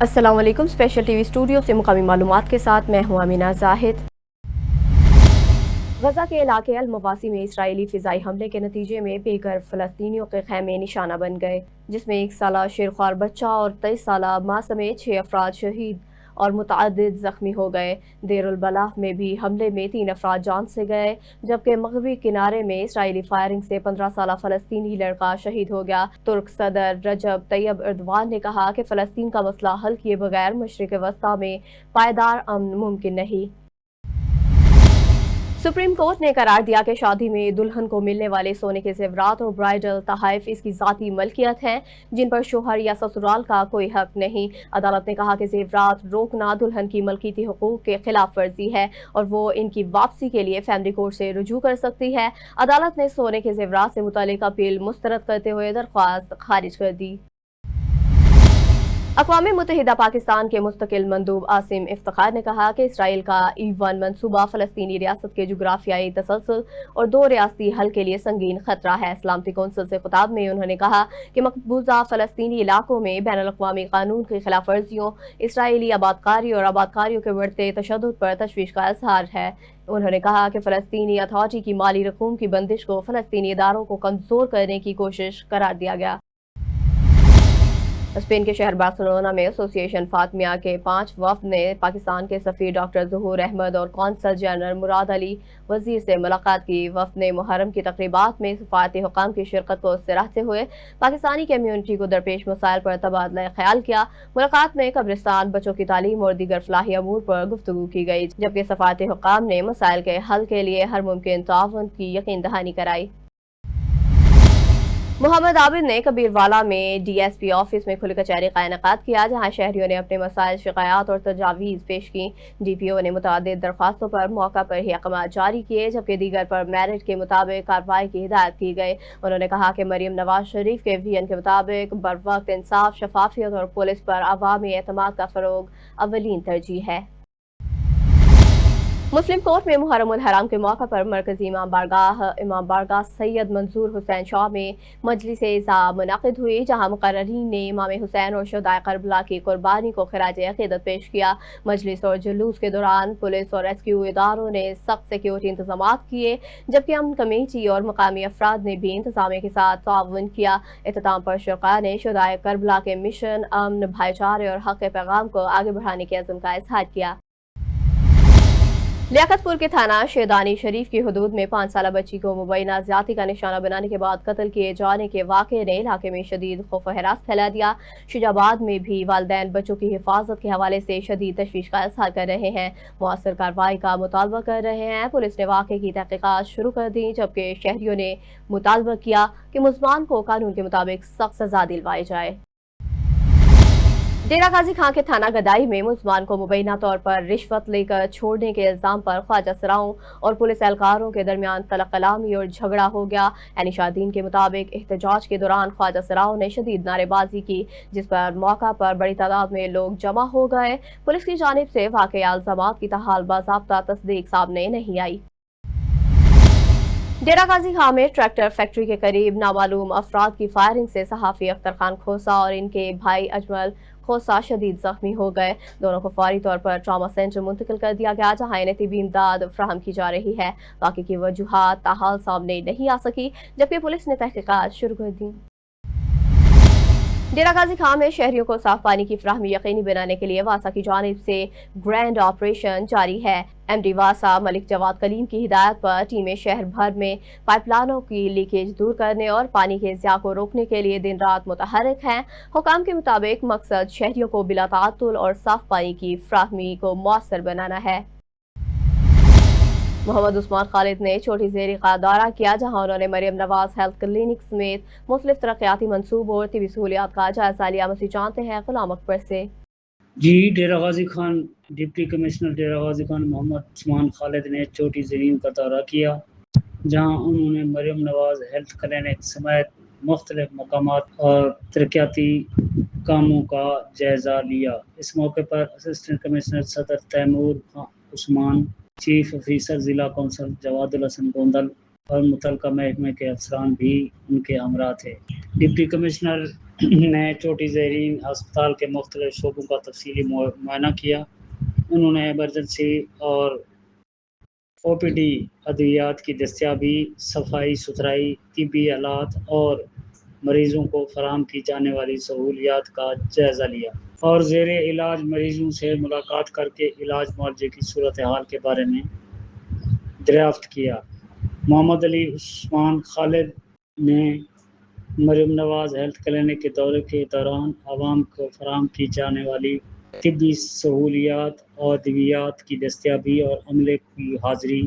अस्सलाम वालेकुम। Special TV studio से मुकामी मालूमात के साथ मैं हूं अमीना जाहिद। गजा के इलाके अल-मवासी में इसराइली फिजाई हमले के नतीजे में बेघर फलस्तीनियों के खैमे निशाना बन गए, जिसमें 1 साला शेरख्वार बच्चा और 23 साला मां समेत 6 अफराद शहीद और मुतअद्दिद जख्मी हो गए। देरुल बलाह में भी हमले में 3 अफराद जान से गए, जबकि मगरबी किनारे में इसराइली फायरिंग से 15 साला फलस्तीनी लड़का शहीद हो गया। तुर्क सदर रजब तैयब एर्दोगान ने कहा कि फलस्तीन का मसला हल किए बगैर मशरिक वस्ता में पायदार अमन मुमकिन नहीं। सुप्रीम कोर्ट ने करार दिया कि शादी में दुल्हन को मिलने वाले सोने के जेवरात और ब्राइडल तोहफे इसकी ज़ाती मलकियत हैं, जिन पर शोहर या ससुराल का कोई हक नहीं। अदालत ने कहा कि जेवरात रोकना दुल्हन की मलकियती हुकूक के खिलाफ वर्जी है और वो इनकी वापसी के लिए फैमिली कोर्ट से रुजू कर सकती है। अदालत ने सोने के जेवरात से मुतालिक अपील मुस्तरद करते हुए दरख्वास्त खारिज कर दी। अक़वाम मुत्तहिदा पाकिस्तान के मुस्तकिल मंदूब आसिम इफ्तिखार ने कहा कि इसराइल का E1 मंसूबा फ़लस्तीनी रियासत के जुग्राफियाई तसलसल और 2 रियासती हल के लिए संगीन खतरा है। सलामती कौंसिल से खिताब में उन्होंने कहा कि मकबूजा फ़लस्तीनी इलाकों में बैनुल-अक़वामी कानून की खिलाफ वर्जियों, इसराइली आबादकारी और आबादकारियों के बढ़ते तशद्दुद पर तशवीश का इजहार है। उन्होंने कहा कि फ़लस्तीनी अथॉरिटी की माली रकूम की बंदिश को फ़लस्तीनी इदारों को कमज़ोर करने की कोशिश करार दिया गया। स्पेन के शहर बार्सिलोना में एसोसिएशन फातमिया के 5 वफ़द ने पाकिस्तान के सफ़ीर डॉक्टर ज़हूर अहमद और कौंसल जनरल मुराद अली वज़ीर से मुलाकात की। वफ़द ने मुहर्रम की तक़रीबात में सफ़ारती हुक्काम की शिरकत को सराहते हुए पाकिस्तानी कम्यूनिटी को दरपेश मसाइल पर तबादला ख्याल किया। मुलाकात में कब्रिस्तान, बच्चों की तालीम और दीगर फलाही अमूर पर गुफ्तगू की गई, जबकि सफ़ारती हुक्काम ने मसाइल के हल के लिए हर मुमकिन ताउन की यकीन दहानी कराई। मोहम्मद आबिद ने कबीरवाला में DSP ऑफिस में खुली कचहरी का इनेकाद किया, जहां शहरियों ने अपने मसाइल, शिकायत और तजावीज़ पेश की। DPO ने मुतअद्दिद दरख्वास्तों पर मौका पर ही अहकाम जारी किए, जबकि दीगर पर मेरिट के मुताबिक कार्रवाई की हिदायत की गई। उन्होंने कहा कि मरियम नवाज शरीफ के विजन के मुताबिक बरवक्त इंसाफ, शफाफियत और पुलिस पर अवामी एतमाद का फ़रोग अव्वलीन तरजीह है। मुस्लिम कोर्ट में मुहर्रम उल हराम के मौका पर मरकजी इमाम बारगाह सैयद मंसूर हुसैन शाह में मजलिस इज़ा मुनक़िद हुई, जहाँ मुक़र्ररीन ने इमाम हुसैन और शुहदाए करबला की कुर्बानी को खिराज अक़ीदत पेश किया। मजलिस और जुलूस के दौरान पुलिस और रेस्क्यू इदारों ने सख्त सिक्योरिटी इंतजामात किए, जबकि अमन कमेटी और मकामी अफराद ने भी इंतजामिया के साथ ताउन किया। इख्तिताम पर शुरका ने शुहदाए करबला के मिशन, अमन, भाईचारे और हक़ पैगाम को आगे बढ़ाने के अज़्म का इज़हार किया। लियाकतपुर के थाना शेदानी शरीफ की हदूद में 5 साला बच्ची को मुबैना ज्यादती का निशाना बनाने के बाद कत्ल किए जाने के वाक़े ने इलाके में शदीद खौफ व हरास फैला दिया। शुजाबाद में भी वालिदैन बच्चों की हिफाजत के हवाले से शदीद तशवीश का इज़हार कर रहे हैं, मुअस्सर कार्रवाई का मुतालबा कर रहे हैं। पुलिस ने वाक़े की तहक़ीक़ात शुरू कर दी, जबकि शहरियों ने मुतालबा किया कि मुल्ज़मान को कानून के मुताबिक सख्त सज़ा दिलवाई जाए। डेरा गाजी खां के थाना गदाई में मुल्ज़मान को मुबैना तौर पर रिश्वत लेकर छोड़ने के इल्ज़ाम पर ख्वाजा सराओं और पुलिस एहलकारों के दरमियान तलब कलामी और झगड़ा हो गया। निशादीन के मुताबिक एहतजाज के दौरान ख्वाजा सराओं ने शदीद नारेबाजी की, जिस पर मौका पर बड़ी तादाद में लोग जमा हो गए। पुलिस की जानिब से वाक़या इल्ज़ामात की ताहाल बाज़ाब्ता तस्दीक सामने नहीं आई। डेरा गाजी खां में ट्रैक्टर फैक्ट्री के करीब नामालूम अफराद की फायरिंग से सहाफ़ी अख्तर खान खोसा और इनके भाई अजमल खोसा शदीद जख्मी हो गए। दोनों को फौरी तौर पर ट्रामा सेंटर मुंतकिल कर दिया गया, जहां इन्हें तिबी इमदाद फराहम की जा रही है। बाकी की वजूहात ताहाल सामने नहीं आ सकी, जबकि पुलिस ने तहकीकात शुरू कर दी। डेरा गाजी खां में शहरियों को साफ पानी की फराहमी यकीनी बनाने के लिए वासा की जानिब से ग्रैंड ऑपरेशन जारी है। MD वासा मलिक जवाद कलीम की हिदायत पर टीमें शहर भर में पाइपलाइनों की लीकेज दूर करने और पानी के ज़िया को रोकने के लिए दिन रात मुतहर्रिक हैं। हुकाम के मुताबिक मकसद शहरियों को बिला ताअत्तुल और साफ पानी की फराहमी को मौसर बनाना है। मोहम्मद उस्मान खालिद ने छोटी ज़ेरी का दौरा किया, जहां उन्होंने मरियम नवाज हेल्थ क्लिनिक समेत मुख्तलिफ तरक्याती मंसूबों और तिबी सहूलियात का जायजा लिया। मसीह जानते हैं गुलाम अकबर से। जी, डेरा गाजी खान डिप्टी कमिश्नर डेरा गाजी खान मोहम्मद उस्मान खालिद ने छोटी ज़मीन का दौरा किया, जहां उन्होंने मरियम नवाज हेल्थ क्लिनिक समेत मुख्तलिफ मकामात और तरक्याती कामों का जायजा लिया। इस मौके पर असिस्टेंट कमिश्नर सदर तैमूर उस्मान, चीफ ऑफिसर ज़िला कौंसल जवादुल हसन गोंदल और मुतलका महकमे के अफसरान भी उनके हमरा थे। डिप्टी कमिश्नर نے چوٹی زیرین ہسپتال کے مختلف شعبوں کا تفصیلی معائنہ کیا۔ انہوں نے ایمرجنسی اور او پی ڈی ادویات کی دستیابی، صفائی ستھرائی، طبی آلات اور مریضوں کو فراہم کی جانے والی سہولیات کا جائزہ لیا اور زیر علاج مریضوں سے ملاقات کر کے علاج معالجے کی صورتحال کے بارے میں دریافت کیا۔ محمد علی عثمان خالد نے مریم نواز ہیلتھ کلینک کے دورے کے دوران عوام کو فراہم کی جانے والی طبی سہولیات اور ادویات کی دستیابی اور عملے کی حاضری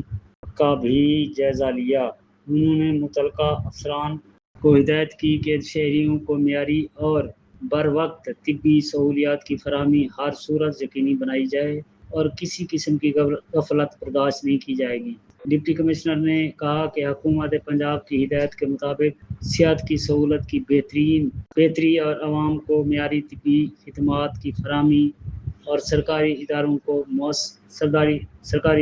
کا بھی جائزہ لیا۔ انہوں نے متعلقہ افسران کو ہدایت کی کہ شہریوں کو معیاری اور بروقت طبی سہولیات کی فراہمی ہر صورت یقینی بنائی جائے اور کسی قسم کی غفلت برداشت نہیں کی جائے گی۔ ڈپٹی کمشنر نے کہا کہ حکومت پنجاب کی ہدایت کے مطابق صحت کی سہولت کی بہتری اور عوام کو معیاری طبی خدمات کی فراہمی اور سرکاری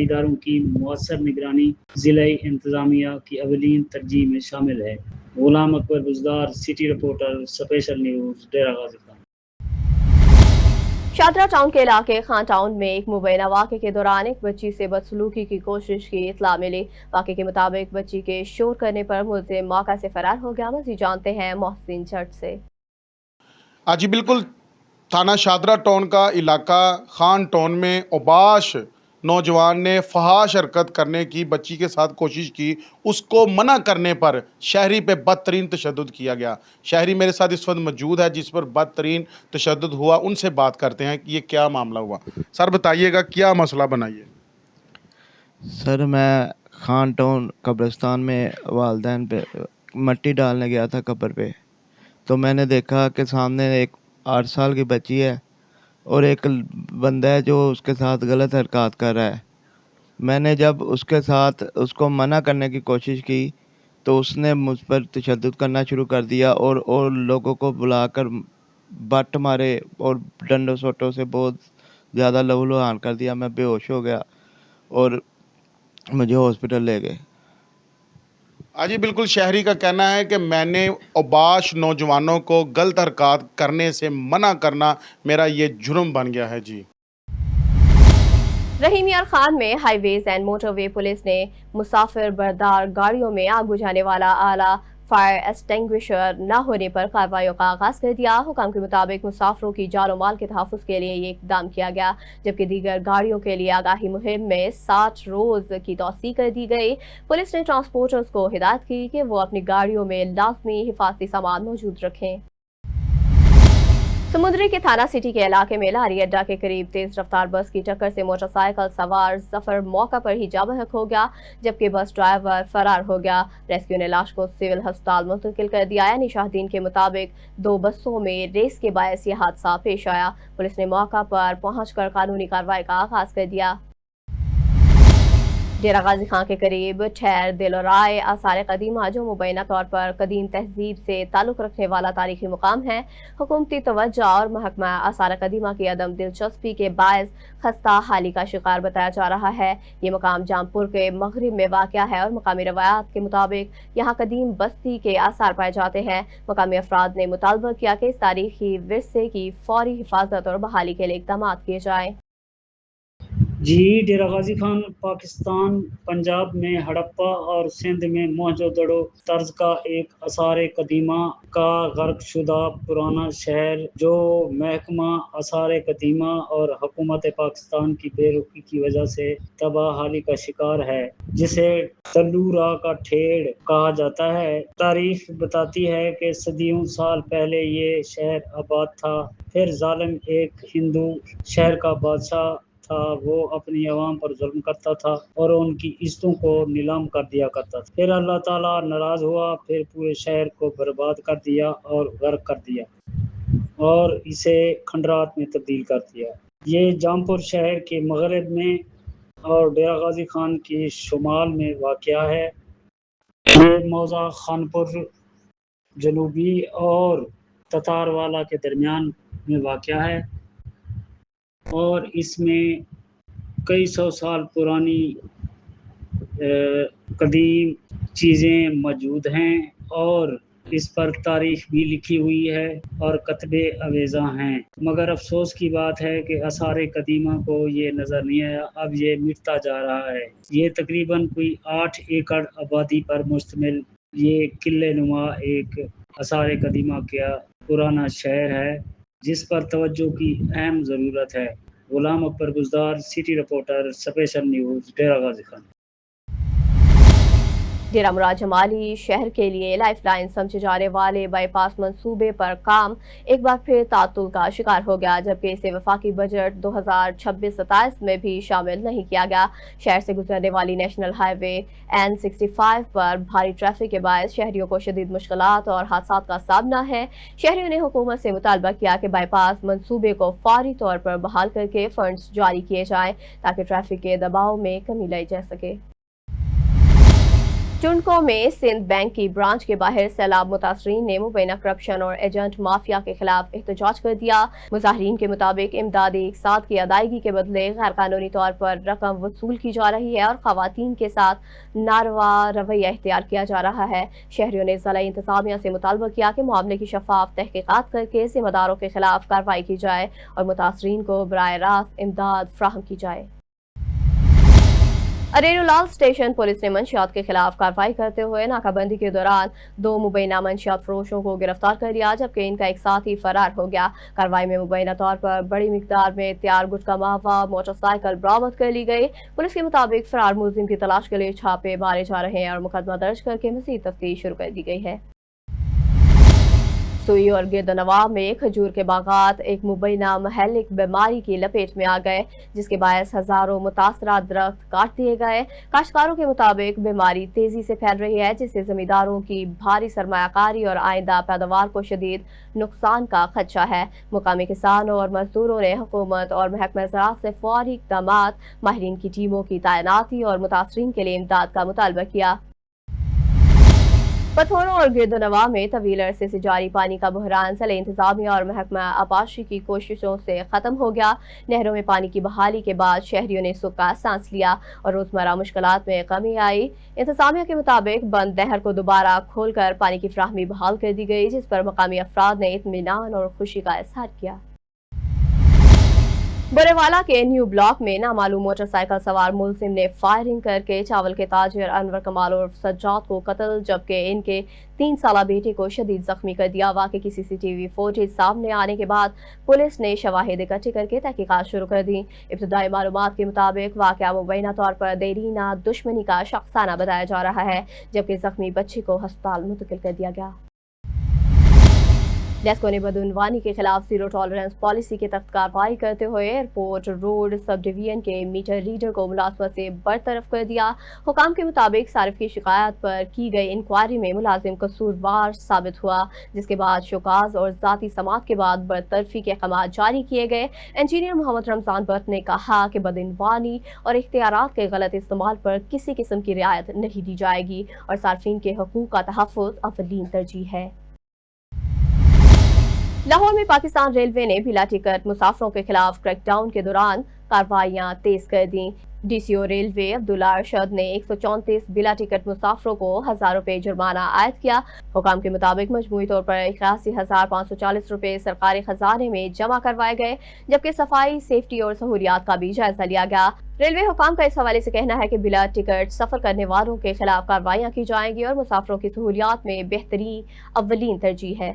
اداروں کی مؤثر نگرانی ضلعی انتظامیہ کی اولین ترجیح میں شامل ہے۔ Ghulam Akbar Buzdar, city reporter, special news, Dera Ghazi Khan. Shahdara town کے علاقے خان ٹاؤن میں ایک مبینہ واقعے کے دوران ایک بچی سے بدسلوکی کی کوشش کی اطلاع ملی۔ واقعے کے مطابق بچی کے شور کرنے پر ملزم موقع سے فرار ہو گیا۔ مزید جانتے ہیں محسن جٹ سے۔ جی بالکل، تھانہ شادرہ ٹاؤن کا علاقہ خان ٹاؤن میں اوباش نوجوان نے فحش حرکت کرنے کی بچی کے ساتھ کوشش کی، اس کو منع کرنے پر شہری پہ بدترین تشدد کیا گیا۔ شہری میرے ساتھ اس وقت موجود ہے جس پر بدترین تشدد ہوا، ان سے بات کرتے ہیں کہ یہ کیا معاملہ ہوا۔ سر بتائیے گا کیا مسئلہ بنائیے؟ سر میں خان ٹاؤن قبرستان میں والدین پہ مٹی ڈالنے گیا تھا قبر پہ، تو میں نے دیکھا کہ سامنے ایک 8 سال کی بچی ہے اور ایک بندہ ہے جو اس کے ساتھ غلط حرکات کر رہا ہے۔ میں نے جب اس کے ساتھ اس کو منع کرنے کی کوشش کی تو اس نے مجھ پر تشدد کرنا شروع کر دیا اور لوگوں کو بلا کر بٹ مارے اور ڈنڈوں سوٹوں سے بہت زیادہ لہو لہان کر دیا۔ میں بے ہوش ہو گیا اور مجھے ہاسپٹل لے گئے۔ جی بالکل، شہری کا کہنا ہے کہ میں نے اوباش نوجوانوں کو غلط حرکات کرنے سے منع کرنا میرا یہ جرم بن گیا ہے۔ جی رحیم یار خان میں highways and motorway police نے مسافر بردار گاڑیوں میں آگ بجھانے والا آلہ فائر ایکسٹنگوشر نہ ہونے پر کارروائیوں کا آغاز کر دیا۔ حکام کے مطابق مسافروں کی جان و مال کے تحفظ کے لیے یہ اقدام کیا گیا، جبکہ دیگر گاڑیوں کے لیے آگاہی مہم میں 60 روز کی توسیع کر دی گئی۔ پولیس نے ٹرانسپورٹرز کو ہدایت کی کہ وہ اپنی گاڑیوں میں لازمی حفاظتی سامان موجود رکھیں۔ سمندری کے تھانہ سٹی کے علاقے میں لاری اڈا کے قریب تیز رفتار بس کی ٹکر سے موٹر سائیکل سوار ظفر موقع پر ہی جاں بحق ہو گیا، جبکہ بس ڈرائیور فرار ہو گیا۔ ریسکیو نے لاش کو سول ہسپتال منتقل کر دیا۔ یعنی شاہدین کے مطابق 2 بسوں میں ریس کے باعث یہ حادثہ پیش آیا۔ پولیس نے موقع پر پہنچ کر قانونی کارروائی کا آغاز کر دیا۔ ڈیرہ غازی خان کے قریب ٹھہر دل اور رائے آثار قدیمہ، جو مبینہ طور پر قدیم تہذیب سے تعلق رکھنے والا تاریخی مقام ہے، حکومتی توجہ اور محکمہ آثار قدیمہ کی عدم دلچسپی کے باعث خستہ حالی کا شکار بتایا جا رہا ہے۔ یہ مقام جامپور کے مغرب میں واقع ہے اور مقامی روایات کے مطابق یہاں قدیم بستی کے آثار پائے جاتے ہیں۔ مقامی افراد نے مطالبہ کیا کہ اس تاریخی ورثے کی فوری حفاظت اور بحالی کے لیے اقدامات کیے جائیں۔ جی ڈیرہ غازی خان پاکستان پنجاب میں ہڑپا اور سندھ میں موہنجو-دڑو طرز کا ایک آثار قدیمہ کا غرق شدہ پرانا شہر، جو محکمہ آثار قدیمہ اور حکومت پاکستان کی بے رخی کی وجہ سے تباہ حالی کا شکار ہے، جسے ٹلو راہ کا ٹھیڑ کہا جاتا ہے۔ تاریخ بتاتی ہے کہ صدیوں سال پہلے یہ شہر آباد تھا، پھر ظالم ایک ہندو شہر کا بادشاہ تھا، وہ اپنی عوام پر ظلم کرتا تھا اور ان کی عزتوں کو نیلام کر دیا کرتا تھا۔ پھر اللہ تعالیٰ ناراض ہوا، پھر پورے شہر کو برباد کر دیا اور غرق کر دیا اور اسے کھنڈرات میں تبدیل کر دیا۔ یہ جامپور شہر کے مغرب میں اور ڈیرہ غازی خان کے شمال میں واقع ہے۔ یہ موضع خانپور جنوبی اور تتاروالا کے درمیان میں واقع ہے اور اس میں کئی سو سال پرانی قدیم چیزیں موجود ہیں اور اس پر تاریخ بھی لکھی ہوئی ہے اور کتبے اویزاں ہیں، مگر افسوس کی بات ہے کہ آثار قدیمہ کو یہ نظر نہیں آیا، اب یہ مٹتا جا رہا ہے۔ یہ تقریباً کوئی 8 ایکڑ آبادی پر مشتمل یہ قلعہ نما ایک آثار قدیمہ کا پرانا شہر ہے جس پر توجہ کی اہم ضرورت ہے۔ غلام اکبر گزدار، city reporter, special news, Dera Ghazi Khan. ڈیرہ مراد جمالی شہر کے لیے لائف لائن سمجھے جانے والے بائی پاس منصوبے پر کام ایک بار پھر تعطل کا شکار ہو گیا، جبکہ اسے وفاقی بجٹ 2026-27 میں بھی شامل نہیں کیا گیا۔ شہر سے گزرنے والی نیشنل ہائی وے N65 پر بھاری ٹریفک کے باعث شہریوں کو شدید مشکلات اور حادثات کا سامنا ہے۔ شہریوں نے حکومت سے مطالبہ کیا کہ بائی پاس منصوبے کو فوری طور پر بحال کر کے فنڈز جاری کیے جائیں تاکہ ٹریفک کے دباؤ میں کمی لائی جا سکے۔ چنکو میں سندھ بینک کی برانچ کے باہر سیلاب متاثرین نے مبینہ کرپشن اور ایجنٹ مافیا کے خلاف احتجاج کر دیا۔ مظاہرین کے مطابق امداد ایک ساتھ کی ادائیگی کے بدلے غیر قانونی طور پر رقم وصول کی جا رہی ہے اور خواتین کے ساتھ ناروا رویہ اختیار کیا جا رہا ہے۔ شہریوں نے ضلعی انتظامیہ سے مطالبہ کیا کہ معاملے کی شفاف تحقیقات کر کے ذمہ داروں کے خلاف کارروائی کی جائے اور متاثرین کو براہ راست امداد فراہم کی جائے۔ اریرو لال اسٹیشن پولیس نے منشیات کے خلاف کارروائی کرتے ہوئے ناکہ بندی کے دوران 2 مبینہ منشیات فروشوں کو گرفتار کر لیا، جبکہ ان کا ایک ساتھی فرار ہو گیا۔ کارروائی میں مبینہ طور پر بڑی مقدار میں تیار گٹکا مہوا موٹر سائیکل برآمد کر لی گئی۔ پولیس کے مطابق فرار ملزم کی تلاش کے لیے چھاپے مارے جا رہے ہیں اور مقدمہ درج کر کے مزید تفتیش شروع کر دی گئی ہے۔ سوئی اور گردنواں میں کھجور کے باغات ایک مبینہ مہلک بیماری کی لپیٹ میں آ گئے، جس کے باعث ہزاروں متاثرہ درخت کاٹ دیے گئے۔ کاشتکاروں کے مطابق بیماری تیزی سے پھیل رہی ہے، جس سے زمینداروں کی بھاری سرمایہ کاری اور آئندہ پیداوار کو شدید نقصان کا خدشہ ہے۔ مقامی کسانوں اور مزدوروں نے حکومت اور محکمہ زراعت سے فوری اقدامات، ماہرین کی ٹیموں کی تعیناتی اور متاثرین کے لیے امداد کا مطالبہ کیا۔ پتھوروں اور گردنواں میں طویل عرصے سے جاری پانی کا بحران ضلعی انتظامیہ اور محکمہ آبپاشی کی کوششوں سے ختم ہو گیا۔ نہروں میں پانی کی بحالی کے بعد شہریوں نے سکھ کا سانس لیا اور روزمرہ مشکلات میں کمی آئی۔ انتظامیہ کے مطابق بند نہر کو دوبارہ کھول کر پانی کی فراہمی بحال کر دی گئی، جس پر مقامی افراد نے اطمینان اور خوشی کا اظہار کیا۔ برے والا کے نیو بلاک میں نامعلوم موٹر سائیکل سوار ملزم نے فائرنگ کر کے چاول کے تاجر انور کمال عرف سجاد کو قتل جبکہ ان کے 3 سالہ بیٹے کو شدید زخمی کر دیا۔ واقعے کی CCTV فوٹیج سامنے آنے کے بعد پولیس نے شواہد اکٹھے کر کے تحقیقات شروع کر دی۔ ابتدائی معلومات کے مطابق واقعہ مبینہ طور پر دیرینہ دشمنی کا شخصانہ بتایا جا رہا ہے، جبکہ زخمی بچے کو ہسپتال منتقل کر دیا گیا۔ نیسکو نے بدعنوانی کے خلاف زیرو ٹالرنس پالیسی کے تحت کارروائی کرتے ہوئے ایئرپورٹ روڈ سب ڈویژن کے میٹر ریڈر کو ملازمت سے برطرف کر دیا۔ حکام کے مطابق صارف کی شکایت پر کی گئی انکوائری میں ملازم قصوروار ثابت ہوا، جس کے بعد شوکاز اور ذاتی سماعت کے بعد برطرفی کے احکامات جاری کیے گئے۔ انجینئر محمد رمضان بٹ نے کہا کہ بدعنوانی اور اختیارات کے غلط استعمال پر کسی قسم کی رعایت نہیں دی جائے گی اور صارفین کے حقوق کا تحفظ اولین ترجیح ہے۔ لاہور میں پاکستان ریلوے نے بلا ٹکٹ مسافروں کے خلاف کریک ڈاؤن کے دوران کارروائیاں تیز کر دیں۔ DCO ریلوے عبداللہ ارشد نے 134 بلا ٹکٹ مسافروں کو 1000 روپے جرمانہ عائد کیا۔ حکام کے مطابق مجموعی طور پر 81,540 روپے سرکاری خزانے میں جمع کروائے گئے، جبکہ صفائی، سیفٹی اور سہولیات کا بھی جائزہ لیا گیا۔ ریلوے حکام کا اس حوالے سے کہنا ہے کہ بلا ٹکٹ سفر کرنے والوں کے خلاف کارروائیاں کی جائیں گی اور مسافروں کی سہولیات میں بہتری اولین ترجیح ہے۔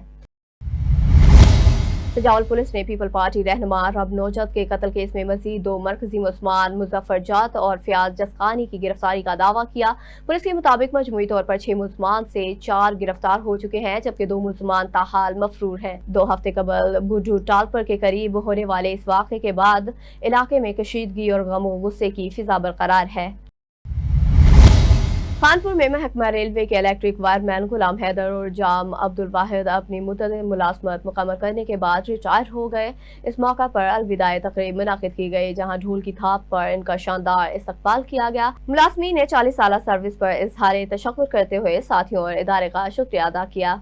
سجاول پولیس نے پیپل پارٹی رہنما رب نوجت کے قتل کیس میں مزید 2 مرکزی ملزمان مظفر جت اور فیاض جسقانی کی گرفتاری کا دعویٰ کیا۔ پولیس کے مطابق مجموعی طور پر 6 ملزمان سے 4 گرفتار ہو چکے ہیں، جبکہ 2 ملزمان تاحال مفرور ہیں۔ 2 ہفتے قبل بوڈو ٹالپر کے قریب ہونے والے اس واقعے کے بعد علاقے میں کشیدگی اور غم و غصے کی فضا برقرار ہے۔ خانپور میں محکمہ ریلوے کے الیکٹرک وائر مین غلام حیدر اور جام عبدالواحد اپنی مدت ملازمت مکمل کرنے کے بعد ریٹائر ہو گئے۔ اس موقع پر الوداعی تقریب منعقد کی گئی، جہاں ڈھول کی تھاپ پر ان کا شاندار استقبال کیا گیا۔ ملازمین نے 40 سالہ سروس پر اظہار تشکر کرتے ہوئے ساتھیوں اور ادارے کا شکریہ ادا کیا۔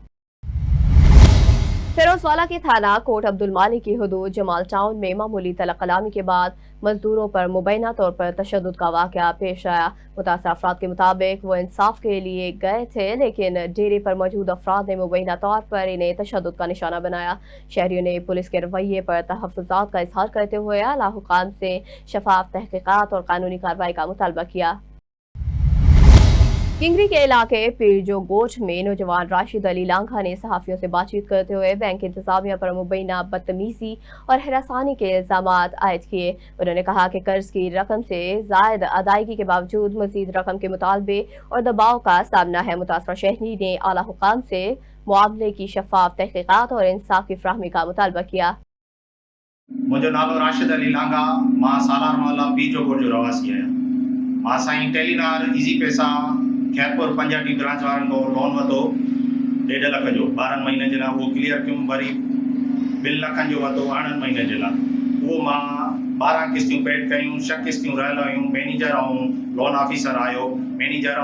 फिरोजवाला के थाना कोट अब्दुल मालिक की हदूद जमाल टाउन में मामूली तलब कलामी के बाद मजदूरों पर मुबैना तौर पर तशद्दुद का वाक़या पेश आया। मुतासर अफराद के मुताबिक वो इंसाफ के लिए गए थे, लेकिन डेरे पर मौजूद अफराद ने मुबैना तौर पर इन्हें तशद्दुद का निशाना बनाया। शहरियों ने पुलिस के रवैये पर तहफ़्फ़ुज़ात का इज़हार करते हुए आला हुकाम से शफाफ तहक़ीक़ात और कानूनी कार्रवाई का मुतालबा किया। किंगरी के इलाके पीरजो गोठ में नौजवान राशिद अली लांघा ने सहाफ़ियों से बातचीत करते हुए बैंक इंतजामिया पर मुबैना बदतमीजी और हरासानी के इल्ज़ाम आयद किए। उन्होंने कहा कि कर्ज की रकम से ज़ायद अदायगी के बावजूद मज़ीद रकम के मुतालबे और दबाव का सामना है। मुतासरा शहरी ने आला हुकाम से मुआवले की शफाफ तहक़ीक़ात और इंसाफ की फराहमी का मुतालबा किया। मुझो नालो राशिद अली लांघा, मां सालार मोहल्ला पीरजो गोठ जो रवासी आहियां। मां साईं टेलीनार इज़ी पैसा खैरपुर 50 ब्रांच वारनि खां लोन वरितो 1.5 लख जो 12 महीने जे लाइ, उहो क्लियर कयूं। वरी 2 लखनि जो वरितो 8 महीने जे लाइ, उहो मां 12 किश्तियूं पेड कयूं। 6 किश्तियूं रहियल हुयूं। मैनेजर ऐं लोन ऑफिसर आयो, मैनेजर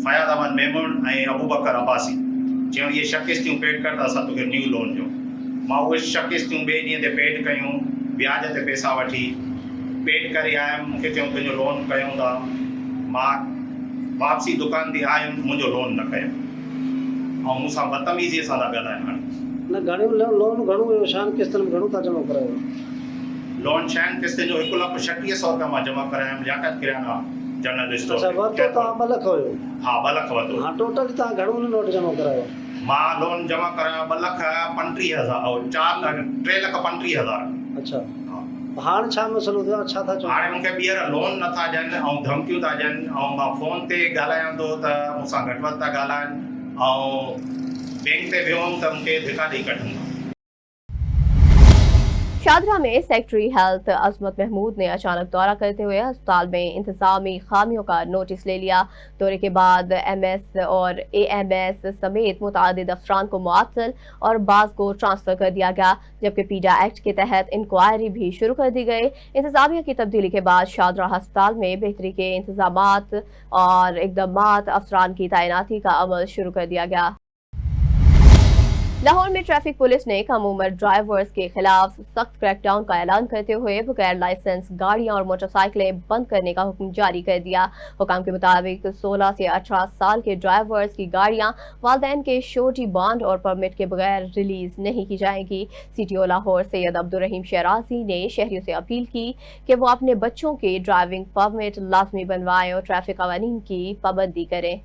फयाद अहमद मेमून ऐं अबूबकर अब्बासी, चयूं इहे 6 किश्तियूं पेड कर त असां तोखे न्यू लोन ॾियूं। मां उहे 6 किश्तियूं ॿिए ॾींहं ते पेड कयूं, ब्याज ते पैसा वठी पेड करे आयुमि। मूंखे चयूं तुंहिंजो लोन कयूं था। मां वापसी दुकान ते आयुमि, मुंहिंजो लोन न कयो ऐं मूंसां बदतमीज़ीअ सां था ॻाल्हाइनि। न घणियूं लोन घणो हुयो, शान किस्तनि में घणो था जमा करायो? लोन 6 किस्तनि जो 1,36,100 रुपया मां जमा करायमि। लियाकत किराना जनरल स्टोर। अच्छा, वरितो तव्हां 2 लख हुयो? हा, 2 लख वरितो। हाँ, टोटल तव्हां घणो नोट जमा करायो? मां लोन जमा करायो 2,35,000 और 3,35,000। अच्छा, हाणे छा मसलो थियो, छा था चओ? हाणे मूंखे ॿीहर लोन नथा ॾियनि ऐं धमकियूं था ॾियनि ऐं मां फ़ोन ते ॻाल्हायां थो त मूंसां घटि वधि था ॻाल्हाइनि ऐं बैंक ते वियो हुअमि त मूंखे धिका ॾेई कढनि था। शादरा में सेक्रेटरी हेल्थ अजमत महमूद ने अचानक दौरा करते हुए अस्पताल में इंतजामी खामियों का नोटिस ले लिया। दौरे के बाद MS और AMS समेत मुतादिद अफरान को मुअत्तल और बाज़ को ट्रांसफ़र कर दिया गया, जबकि पीडा एक्ट के तहत इंक्वायरी भी शुरू कर दी गई। इंतजामिया की तब्दीली के बाद शादरा अस्पताल में बेहतरी के इंतजामात और इक़दामात अफरान की तैनाती का अमल शुरू कर दिया गया। लाहौर में ट्रैफिक पुलिस ने कम उम्र ड्राइवर्स के खिलाफ सख्त क्रैकडाउन का ऐलान करते हुए बगैर लाइसेंस गाड़ियां और मोटरसाइकिलें बंद करने का हुक्म जारी कर दिया। हुक्म के मुताबिक 16 से 18 साल के ड्राइवर्स की गाड़ियां वालिदैन के श्योरिटी बॉन्ड और परमिट के बगैर रिलीज नहीं की जाएंगी। CTO लाहौर सैयद अब्दुर्रहीम शराजी ने शहरियों से अपील की कि वो अपने बच्चों के ड्राइविंग परमिट लाजमी बनवाएं और ट्रैफिक कवानीन की पाबंदी करें।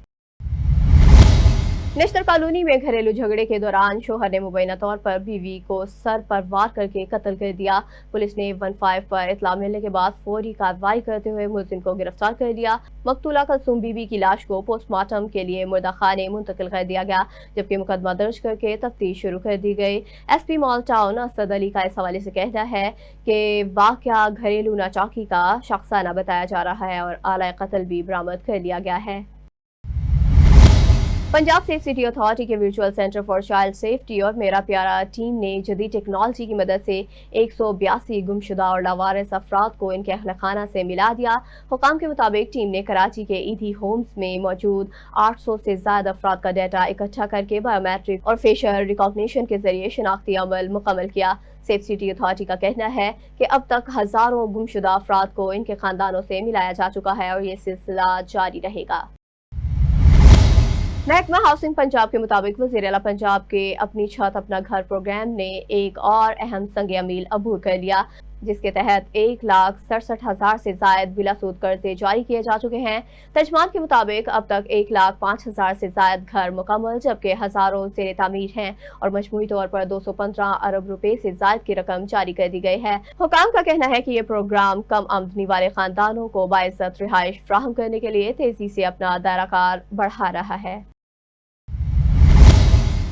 नेशनल कॉलोनी में घरेलू झगड़े के दौरान शोहर ने मुबैना तौर पर बीवी को सर पर वार करके कत्ल कर दिया। पुलिस ने 15 पर इत्तला मिलने के बाद फौरी कार्रवाई करते हुए मुलजिम को गिरफ्तार कर लिया। मकतूला कलसूम बीबी की लाश को पोस्टमार्टम के लिए मुर्दा खाने मुंतकिल कर दिया गया, जबकि मुकदमा दर्ज करके तफ्तीश शुरू कर दी गई। SP mall town Asad Ali का इस हवाले से कहना है कि वाकया घरेलू नाचाकी का शख्साना बताया जा रहा है और आला कत्ल भी बरामद कर लिया गया है। पंजाब सेफ सिटी अथॉरिटी के virtual centre for child safety और मेरा प्यारा टीम ने जदीद टेक्नोलॉजी की मदद से 182 गुमशुदा और लावारिस अफराद को इनके अहलखाना से मिला दिया। हुकाम के मुताबिक टीम ने कराची के ईदी होम्स में मौजूद 800 से ज्यादा अफराद का डाटा इकट्ठा करके बायोमेट्रिक और फेशियल रिकॉग्निशन के जरिए शनाख्ती अमल मुकम्मल किया। सेफ सिटी अथॉरिटी का कहना है कि अब तक हजारों गुमशुदा अफराद को इनके खानदानों से मिलाया जा चुका है और ये सिलसिला जारी रहेगा। महकमा हाउसिंग पंजाब के मुताबिक वज़ीर आला पंजाब के अपनी छत अपना घर प्रोग्राम ने एक और अहम संग अमील अबूर कर लिया, जिसके तहत 1,67,000 से जायद बिलासूद कर्जे जारी किए जा चुके हैं। तर्जमान के मुताबिक अब तक 1,05,000 से जायद घर मुकम्मल, जबकि हजारों ज़ेर तामीर हैं और मजमूई तौर पर 215 अरब रुपए से जायद की रकम जारी कर दी गई है। हुकाम का कहना है कि ये प्रोग्राम कम आमदनी वाले खानदानों को बाइज्जत रिहाइश फराहम करने के लिए तेजी से अपना दायराकार बढ़ा रहा है।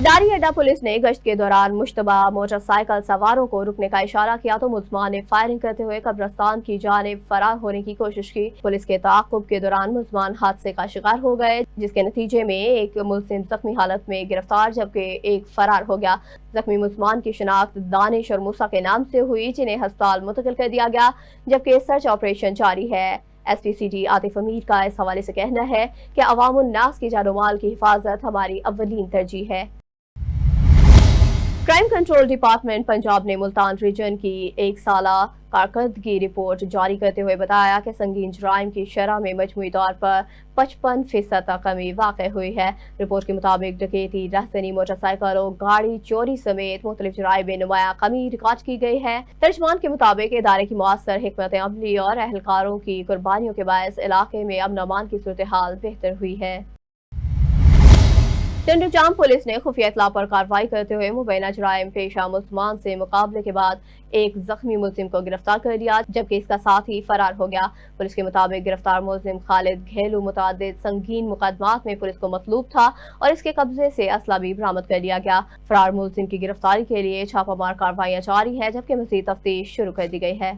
दारी अड्डा पुलिस ने गश्त के दौरान मुश्तबा मोटरसाइकिल सवारों को रुकने का इशारा किया तो मुलजमान ने फायरिंग करते हुए कब्रिस्तान की जानिब फरार होने की कोशिश की। पुलिस के ताक़ुब के दौरान मुलजमान हादसे का शिकार हो गए, जिसके नतीजे में एक मुलजिम जख्मी हालत में गिरफ्तार जबकि एक फरार हो गया। जख्मी मुलजमान की शिनाख्त दानिश और मूसा के नाम से हुई, जिन्हें अस्पताल मुंतकिल कर दिया गया, जबकि सर्च ऑपरेशन जारी है। SP सिटी आतिफ अमीर का इस हवाले से कहना है कि अवामुन नास की जानो माल की हिफाजत हमारी अव्वलीन तरजीह है। क्राइम कंट्रोल डिपार्टमेंट पंजाब ने मुल्तान रीजन की एक साला कारकर्दगी रिपोर्ट जारी करते हुए बताया कि संगीन जराइम की शरह में मजमूई तौर पर 55% तक कमी वाक़ हुई है। रिपोर्ट के मुताबिक डकैती, रहसनी, मोटरसाइकिल और गाड़ी चोरी समेत मुख्तलिफ जराइम में नुमाया कमी रिकॉर्ड की गई है। तर्जमान के मुताबिक इदारे की मौसर हिकमत अमली और अहलकारों की कुर्बानियों के बायस इलाके में अमन अमान की सूरत हाल बेहतर हुई है। टिंडोजाम पुलिस ने खुफिया इत्तला पर कार्रवाई करते हुए मुबैना जराइम पेशा मुसलमान से मुकाबले के बाद एक जख्मी मुलजिम को गिरफ्तार कर लिया, जबकि इसका साथी फरार हो गया। पुलिस के मुताबिक गिरफ्तार मुलजिम खालिद घेलू मुतादिद संगीन मुकदमात में पुलिस को मतलूब था और इसके कब्जे से असला भी बरामद कर लिया गया। फरार मुलजिम की गिरफ्तारी के लिए छापामार कार्रवाइयां जारी है, जबकि मज़ीद तफ्तीश शुरू कर दी गई है।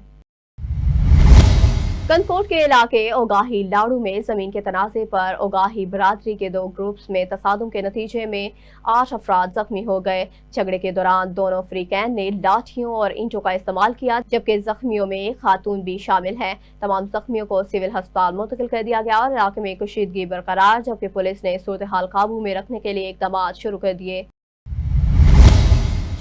कनकोट के इलाके ओगाही लाड़ू में जमीन के तनाज़े पर ओगाही बरादरी के 2 ग्रुप्स में तसादुम के नतीजे में 8 अफराद जख्मी हो गए। झगड़े के दौरान दोनों फ्रीकैन ने लाठियों और ईंटों का इस्तेमाल किया, जबकि जख्मियों में एक खातून भी शामिल है। तमाम जख्मियों को सिविल अस्पताल मुंतकिल कर दिया गया और इलाके में कशीदगी बरकरार, जबकि पुलिस ने सूरत हाल काबू में रखने के लिए इकदाम शुरू कर दिए।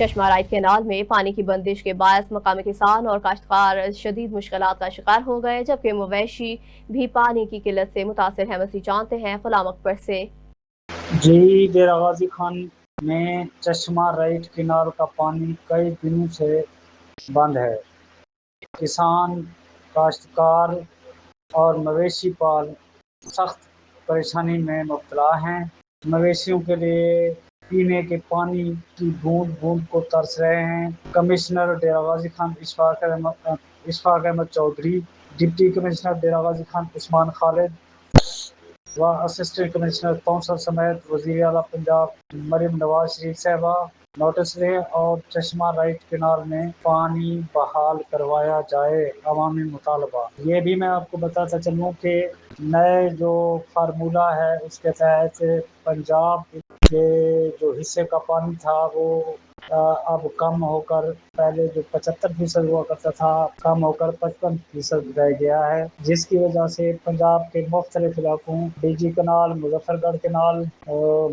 चश्मा राइट कैनाल में पानी की बंदिश के बायस मकामी किसान और काश्तकार शदीद मुश्किलात का शिकार हो गए, जबकि मवेशी भी पानी की किल्लत से मुतासिर है। मसीह जानते हैं गुलाम अकबर से। जी, डेरा गाजी खान में चश्मा राइट किनार का पानी कई दिनों से बंद है। किसान, काश्तकार और मवेशी पाल सख्त परेशानी में मुब्तला हैं। मवेशियों के लिए पीने के पानी की बूंद बूंद को तरस रहे हैं। कमिश्नर डेरा गाजी खान इशफाक अहमद चौधरी, डिप्टी कमिश्नर डेरा गाजी खान उस्मान खालिद व असिस्टेंट कमिश्नर कौंसल समेत वज़ीर आला पंजाब मरियम नवाज शरीफ साहबा नोटिस लें और चश्मा राइट किनार में पानी बहाल करवाया जाए, अवामी मुतालबा। ये भी मैं आपको बताता चलूँ कि नए जो फार्मूला है उसके तहत पंजाब के जो हिस्से का पानी था वो अब कम होकर पहले जो 75% हुआ करता था कम होकर 55% रह गया है, जिसकी वजह से पंजाब के मुख्तलिफ इलाकों डीजी कनाल, मुजफ्फरगढ़ कनाल,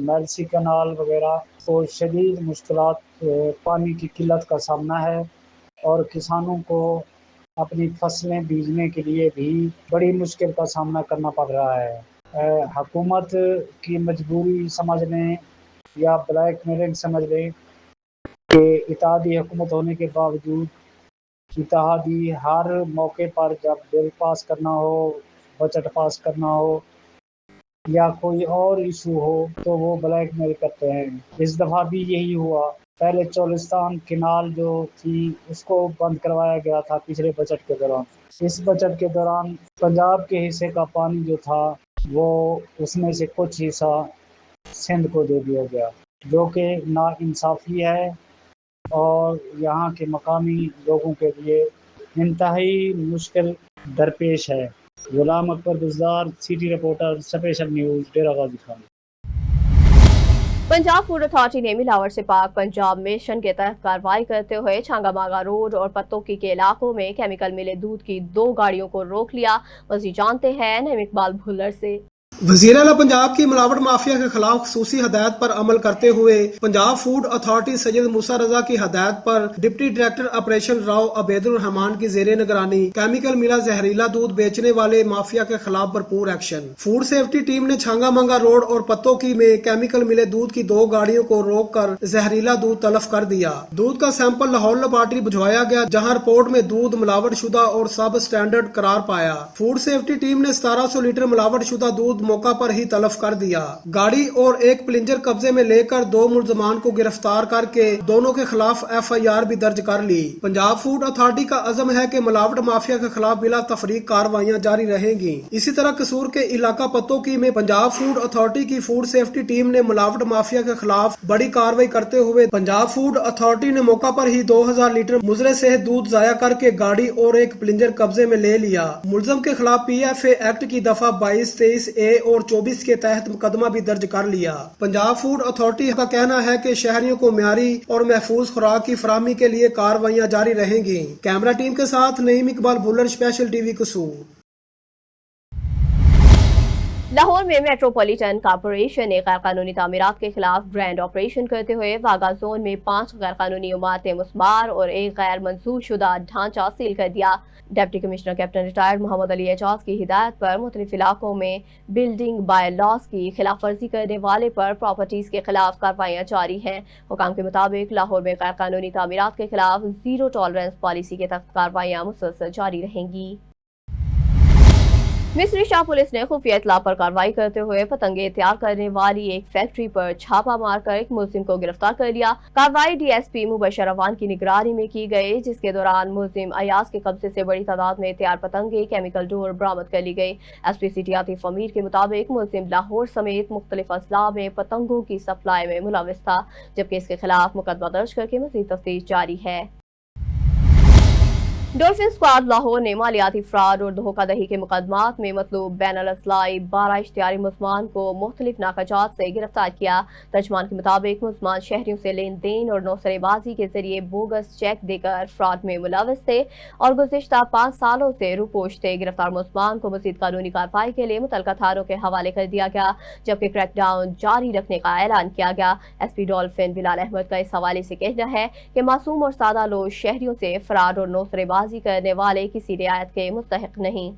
मेलसी कनाल वगैरह को शदीद मुश्किलात पानी की किल्लत का सामना है और किसानों को अपनी फसलें बीजने के लिए भी बड़ी मुश्किल का सामना करना पड़ रहा है। हुकूमत की मजबूरी समझ लें या ब्लैक मेलिंग समझ लें कि इत्तेहादी हुकूमत होने के बावजूद इत्तेहादी हर मौके पर जब बिल पास करना हो, बजट पास करना हो या कोई और इशू हो तो वो ब्लैक मेल करते हैं। इस दफ़ा भी यही हुआ। पहले चोलिस्तान किनाल जो थी उसको बंद करवाया गया था पिछले बजट के दौरान। इस बजट के दौरान पंजाब के हिस्से का पानी जो था वो उसमें से कुछ हिस्सा सिंध को दे दिया गया, जो कि नाइंसाफ़ी है और यहाँ के मकामी लोगों के लिए इंतहाई मुश्किल दरपेश है। Ghulam Akbar Buzdar, city reporter, special news, Dera Ghazi Khan. Punjab food authority ने मिलावट से पाक पंजाब मिशन के तहत कार्रवाई करते हुए छांगामागा रोड और पत्तोकी के इलाकों में केमिकल मिले दूध की 2 गाड़ियों को रोक लिया। मज़ीद जानते हैं नईम इकबाल भुल्लर से। वज़ीर आला पंजाब की मिलावट माफिया के खिलाफ खसूसी हदायत पर अमल करते हुए पंजाब फूड अथॉरिटी सैयद मूसा रजा की हदायत पर deputy director operation Rao Abedur Rehman की जेरे निगरानी केमिकल मिला जहरीला दूध बेचने वाले माफिया के खिलाफ भरपूर एक्शन। फूड सेफ्टी टीम ने छांगा मंगा रोड और पत्तोकी में केमिकल मिले दूध की 2 गाड़ियों को रोक कर जहरीला दूध तलफ कर दिया। दूध का सैंपल लाहौर लेबॉर्ट्री भिजवाया गया, जहाँ रिपोर्ट में दूध मिलावट शुदा और सब स्टैंडर्ड करार पाया। फूड सेफ्टी टीम ने 1700 लीटर मिलावट शुदा दूध मौका पर ही तलफ कर दिया। गाड़ी और एक प्लिंजर कब्जे में लेकर 2 मुलजमान को गिरफ्तार करके दोनों के खिलाफ FIR भी दर्ज कर ली। पंजाब फूड अथॉरिटी का अज़म है कि मिलावट माफिया के खिलाफ बिला तफरीक कार्रवाइयां जारी रहेंगी। इसी तरह कसूर के इलाका पत्तोकी में पंजाब फूड अथॉरिटी की फूड सेफ्टी टीम ने मिलावट माफिया के खिलाफ बड़ी कार्रवाई करते हुए पंजाब फूड अथॉरिटी ने मौका पर ही 2000 लीटर मुजरे से दूध जाया करके गाड़ी और एक प्लिंजर कब्जे में ले लिया। मुलजम के खिलाफ PFA एक्ट की दफा 22, 23A और 24 के तहत मुकदमा भी दर्ज कर लिया। पंजाब फूड अथॉरिटी का कहना है कि शहरियों को म्यारी और महफूज खुराक की फराहमी के लिए कार्रवाइयां जारी रहेंगी। कैमरा टीम के साथ नईम इकबाल भुल्लर, स्पेशल TV कसूर। लाहौर में मेट्रोपॉलिटन कॉरपोरेशन ने गैर कानूनी तामीरात के खिलाफ ग्रैंड ऑपरेशन करते हुए वागा जोन में 5 गैर कानूनी इमारतें मुस्मार और एक गैर मंजूर शुदा ढांचा सील कर दिया। Deputy commissioner captain retired Mohammad Ali Ejaz की हिदायत पर मुख्तलिफ इलाकों में बिल्डिंग बाय लॉज की खिलाफ वर्जी करने वाले पर प्रॉपर्टीज के खिलाफ कार्रवाइयाँ जारी हैं। हुकाम के मुताबिक लाहौर में गैर कानूनी तामीरात के खिलाफ जीरो टॉलरेंस पॉलिसी के तहत कार्रवाइयाँ मुसलसल जारी रहेंगी। मिस्री शाह पुलिस ने खुफिया इत्तला पर कार्रवाई करते हुए पतंगे तैयार करने वाली एक फैक्ट्री पर छापा मारकर एक मुलजिम को गिरफ्तार कर लिया। कार्रवाई डीएसपी मुबशर अवान की निगरानी में की गई, जिसके दौरान मुलजिम अयाज के कब्जे से बड़ी तादाद में तैयार पतंगे केमिकल डोर बरामद कर ली गई। एसपी सिटी आतिफ अमीर के मुताबिक मुलजिम लाहौर समेत मुख्तलिफ अजला में पतंगों की सप्लाई में मुलविस था, जबकि इसके खिलाफ मुकदमा दर्ज करके मजीद तफ्तीश जारी है। डॉल्फिन स्क्वाड लाहौर ने मालियाती फ्रॉड और धोखाधड़ी के मुकदमात में मतलूब बैनुल अज़लाई 12 इश्तिहारी मुलजमान को मुख्तलिफ नाकाजात से गिरफ्तार किया। तर्जमान के मुताबिक मुलजमान शहरियों से लेन देन और नौसरेबाजी के जरिए बोगस चेक देकर फ्रॉड में मुलविस थे और गुज़िश्ता 5 सालों से रुपोश थे। गिरफ्तार मुलजमान को मज़ीद कानूनी कार्रवाई के लिए मुतल्लिका थानों के हवाले कर दिया गया, जबकि क्रैकडाउन जारी रखने का ऐलान किया गया। एसपी डॉल्फिन बिलाल अहमद का इस हवाले से कहना है कि मासूम और सादा लोग शहरियों से फ्रॉड और नौसरेबाजी करने वाले किसी रियायत के मुस्तहिक नहीं।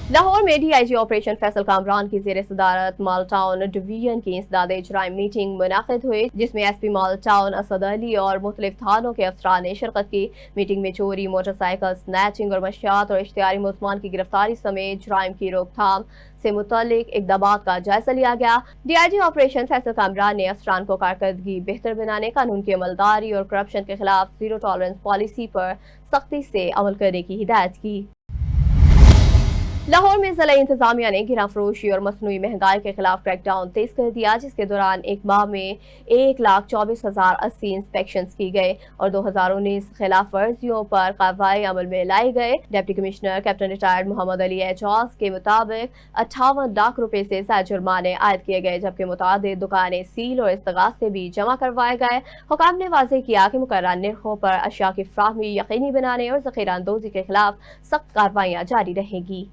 लाहौर में डीआईजी ऑपरेशन फैसल कामरान की ज़ेर सदारत माल टाउन डिवीजन की इंसदादे जराइम मीटिंग मुनाकिद हुई, जिसमें एसपी माल टाउन असद अली और मुख्तलिफ थानों के अफसरान ने शिरकत की। मीटिंग में चोरी, मोटरसाइकिल स्नैचिंग और मंशियात और इश्तिहारी मुलजमान की गिरफ्तारी समेत जराइम की रोकथाम से मुतालिक इक़दामात का जायजा लिया गया। डीआईजी ऑपरेशन फैसल कामरान ने अफसरान को कारकर्दगी बेहतर बनाने, कानून की अमलदारी और करप्शन के खिलाफ जीरो टॉलरेंस पॉलिसी पर सख्ती से अमल करने की हिदायत की। लाहौर में ज़िला इंतजामिया ने गिरा फरोशी और मसनूई महंगाई के खिलाफ क्रैकडाउन तेज कर दिया, जिसके दौरान एक माह में 1,24,080 इंस्पेक्शन की गए और 2019 खिलाफ वर्जियों पर कार्रवाई अमल में लाई गए। Deputy commissioner captain retired Mohammad Ali Ejaz के मुताबिक 58 लाख रुपए से ज्यादा जुर्माने आयद किए गए, जबकि मुतादिद दुकानें सील और इस्तगासे भी जमा करवाए गए। हुकाम ने वाज़ेह किया कि मुकर्रर निर्खों पर अशिया की फ्राहमी यकीनी बनाने और ज़ख़ीरा अंदोज़ी के खिलाफ सख्त कार्रवाइयाँ जारी रहेंगी।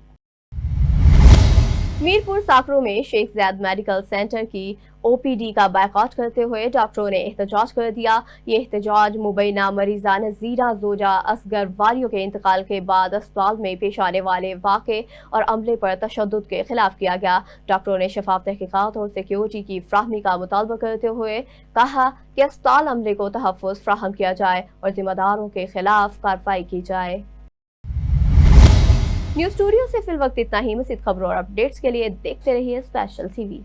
मीरपुर साकरों में शेख ज़ैद मेडिकल सेंटर की ओपीडी का बायकॉट करते हुए डॉक्टरों ने एहतजाज कर दिया। ये एहतजाज मुबैना मरीजा नज़ीरा जोजा असगर वालियों के इंतकाल के बाद अस्पताल में पेश आने वाले वाक़े और अमले पर तशद्दुद के खिलाफ किया गया। डॉक्टरों ने शफाफ तहकीकात और सिक्योरिटी की फ्राहमी का मुतालबा करते हुए कहा कि अस्पताल अमले को तहफ़्फ़ुज़ फ्राहम किया जाए और जिम्मेदारों के खिलाफ कार्रवाई की जाए। न्यूज़ स्टूडियो से फिल वक्त इतना ही। मज़ीद खबरों और अपडेट्स के लिए देखते रहिए स्पेशल टीवी।